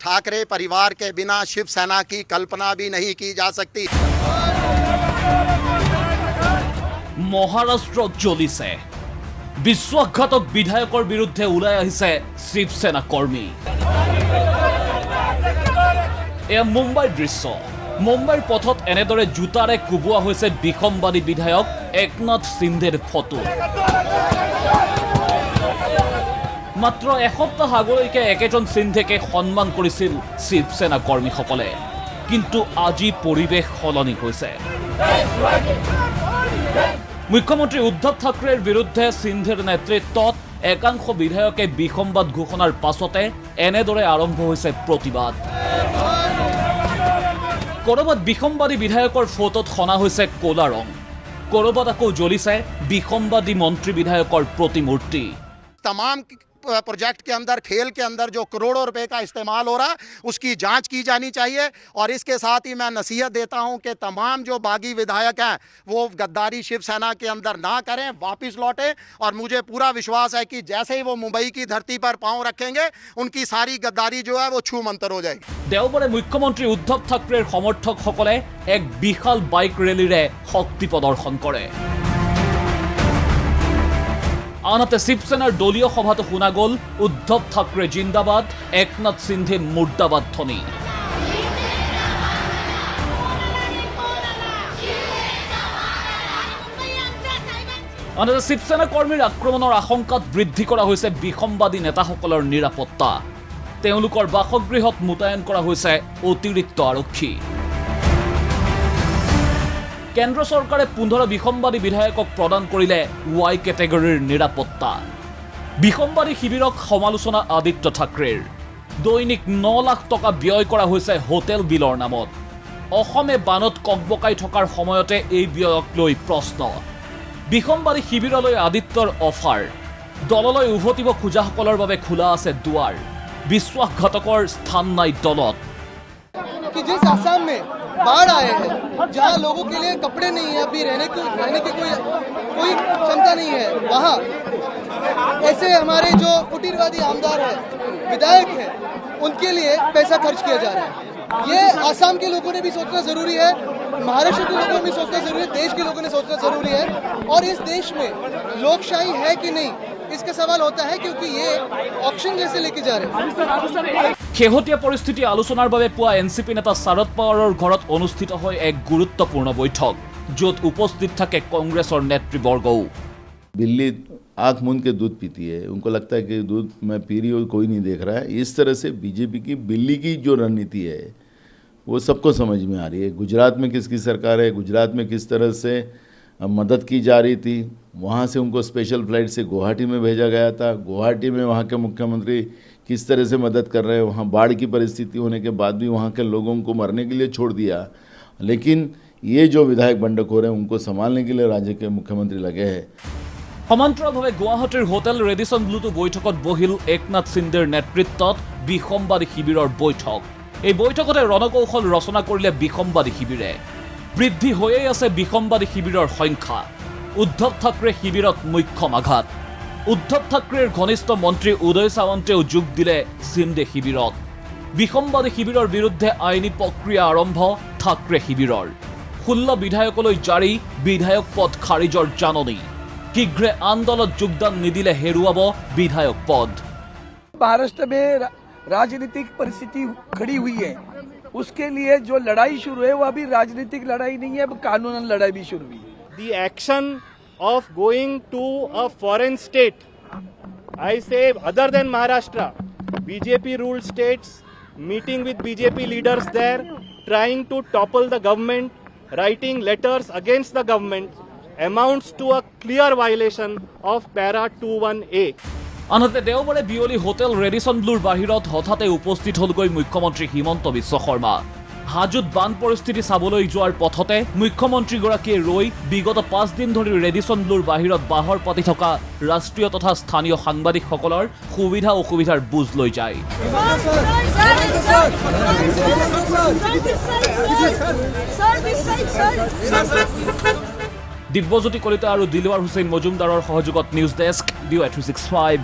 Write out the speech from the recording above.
ठाकरे परिवार के बिना शिवसेना की कल्पना भी नहीं की जा सकती। महाराष्ट्र জ্বলিছে বিশ্বাসঘাতক বিধায়কৰ বিৰুদ্ধে ওলাই আহিছে শিৱসেনা কৰ্মী। এয়া মুম্বাইৰ দৃশ্য। মুম্বাইৰ পথত এনেদৰে জোতাৰে কোবোৱা হৈছে বিসম্বাদী বিধায়ক একনাথ সিন্ধেৰ ফটো। মাত্ৰ এসপ্তাহ আগলৈকে একেজন সিন্ধেকে সন্মান কৰিছিল শিৱসেনা কৰ্মীসকলে, কিন্তু আজি পৰিৱেশ সলনি হৈছে। মুখ্যমন্ত্ৰী উদ্ধৱ ঠাকৰেৰ বিৰুদ্ধে সিন্ধেৰ নেতৃত্বত একাংশ বিধায়কে বিসম্বাদ ঘোষণাৰ পাছতে এনেদৰে আৰম্ভ হৈছে প্ৰতিবাদ। কৰবাত বিসম্বাদী বিধায়কৰ ফটোত সনা হৈছে ক'লা ৰং, কৰবাত আকৌ জ্বলিছে বিসম্বাদী মন্ত্ৰী বিধায়কৰ প্ৰতিমূৰ্তি। तमाम प्रोजेक्ट के अंदर, खेल के अंदर जो करोड़ों रुपए का इस्तेमाल हो रहा है उसकी जांच की जानी चाहिए। और इसके साथ ही मैं नसीहत देता हूं कि तमाम जो बागी विधायक हैं वो गद्दारी शिवसेना के अंदर ना करें, वापस लौटें। और मुझे पूरा विश्वास है कि जैसे ही वो मुंबई की धरती पर पांव रखेंगे उनकी सारी गद्दारी जो है वो छू मंतर हो जाएगी। देवबारे मुख्यमंत्री उद्धव ठाकरेर समर्थकসকলে एक विशाल बाइक रैलीरे शक्ति प्रदर्शन करे। আনহাতে শিৱসেনাৰ দলীয় সভাতো শুনা গ'ল উদ্ধৱ ঠাকৰে জিন্দাবাদ, একনাথ সিন্ধে মুৰ্দাবাদ ধ্বনি। আনহাতে শিৱসেনা কৰ্মীৰ আক্ৰমণৰ আশংকাত বৃদ্ধি কৰা হৈছে বিসম্বাদী নেতাসকলৰ নিৰাপত্তা। তেওঁলোকৰ বাসগৃহত মোতায়েন কৰা হৈছে অতিৰিক্ত আৰক্ষী। কেন্দ্ৰ চৰকাৰে 15 বিসম্বাদী বিধায়কক প্ৰদান কৰিলে ৱাই কেটেগৰীৰ নিৰাপত্তা। বিসম্বাদী শিবিৰক সমালোচনা আদিত্য ঠাকৰেৰ। দৈনিক 9 লাখ টকা ব্যয় কৰা হৈছে হোটেল বিলৰ নামত। অসমে বানত ককবকাই থকাৰ সময়তে এই ব্যয়ক লৈ প্ৰশ্ন। বিসম্বাদী শিবিৰলৈ আদিত্যৰ অফাৰ। দললৈ উভতিব খোজাসকলৰ বাবে খোলা আছে দুৱাৰ। বিশ্বাসঘাতকৰ স্থান নাই দলত। कि जिस आसाम में बाढ़ आए हैं, जहां लोगों के लिए कपड़े नहीं है, अभी रहने की कोई क्षमता नहीं है, वहां ऐसे हमारे जो फुटीरवादी आमदार हैं, विधायक हैं, उनके लिए पैसा खर्च किया जा रहा है। ये आसाम के लोगों ने भी सोचना जरूरी है, महाराष्ट्र के लोगों ने भी सोचना जरूरी है, देश के लोगों ने सोचना जरूरी है। और इस देश में लोकशाही है कि नहीं, इसका सवाल होता है, क्योंकि ये ऑक्शन जैसे लेके जा रहे हैं। শেহতীয়া পৰিস্থিতি আলোচনাৰ বাবে পুৱা এনচিপি নেতা শাৰদ পাৱাৰৰ ঘৰত অনুষ্ঠিত হয় এক গুৰুত্বপূৰ্ণ বৈঠক, য'ত উপস্থিত থাকে কংগ্ৰেছৰ নেতৃবৰ্গও। बिल्ली आँख मूंद के दूध पीती है, उनको लगता है कि दूध मैं पी रही हूँ कोई नहीं देख रहा है। इस तरह से बीजेपी की बिल्ली की जो रणनीति है वो सबको समझ में आ रही है। गुजरात में किसकी सरकार है, गुजरात में किस तरह से मदद की जा रही थी, वहाँ से उनको स्पेशल फ्लाइट से गुवाहाटी में भेजा गया था। गुवाहाटी में वहाँ के मुख्यमंत्री किस तरह से मदद कर रहे हैं, वहाँ बाढ़ की परिस्थिति होने के बाद भी वहाँ के लोगों को मरने के लिए छोड़ दिया। लेकिन ये जो विधायक बंडखोर हैं उनको संभालने के लिए राज्य के मुख्यमंत्री लगे हैं। সমান্তৰালভাৱে গুৱাহাটীৰ হোটেল ৰেডিসন ব্লুটো বৈঠকত বহিল একনাথ সিন্ধেৰ নেতৃত্বত বিসম্বাদী শিবিৰৰ বৈঠক। এই বৈঠকতে ৰণকৌশল ৰচনা কৰিলে বিসম্বাদী শিবিৰে। বৃদ্ধি হৈয়ে আছে বিসম্বাদী শিবিৰৰ সংখ্যা। উদ্ধৱ ঠাকৰে শিবিৰত মুখ্যম আঘাত। উদ্ধৱ ঠাকৰেৰ ঘনিষ্ঠ মন্ত্ৰী উদয় সামন্তেও যোগ দিলে সিন্ধে শিবিৰত। বিসম্বাদী শিবিৰৰ বিৰুদ্ধে আইনী প্ৰক্ৰিয়া আৰম্ভ ঠাকৰে শিবিৰৰ। 16 বিধায়কলৈ জাৰি বিধায়ক পদ খাৰিজৰ জাননী। শীঘ্ৰে আন্দোলনত যোগদান নিদিলে হেৰুৱাব বিধায়ক পদ। महाराष्ट्र में राजनीतिक परिस्थिति खड़ी हुई है, उसके लिए जो लड़ाई शुरू है वो अभी राजनीतिक लड़ाई नहीं है, अब कानूनन लड़ाई भी शुरू हुई है। The action of going to a foreign state, I say other than Maharashtra, BJP ruled states, meeting with BJP leaders there, trying to topple the government, writing letters against the government, amounts to a clear violation of para 21A. আনহাতে দেওবাৰে বিয়লি hotel Radisson ব্লুৰ বাহিৰত হঠাতে উপস্থিত হ'লগৈ মুখ্যমন্ত্ৰী হিমন্ত বিশ্ব শৰ্মা। হাজোত বান পৰিস্থিতি চাবলৈ যোৱাৰ পথতে মুখ্যমন্ত্ৰীগৰাকীয়ে ৰৈ বিগত 5 দিন ধৰি ৰেডিসন ব্লুৰ বাহিৰত বাহৰ পাতি থকা ৰাষ্ট্ৰীয় তথা স্থানীয় সাংবাদিকসকলৰ সুবিধা অসুবিধাৰ বুজ লৈ যায়। দিব্যজ্যোতি কলিতা আৰু দিলৱাৰ হুছেইন মজুমদাৰৰ সহযোগত নিউজ ডেস্ক DY365।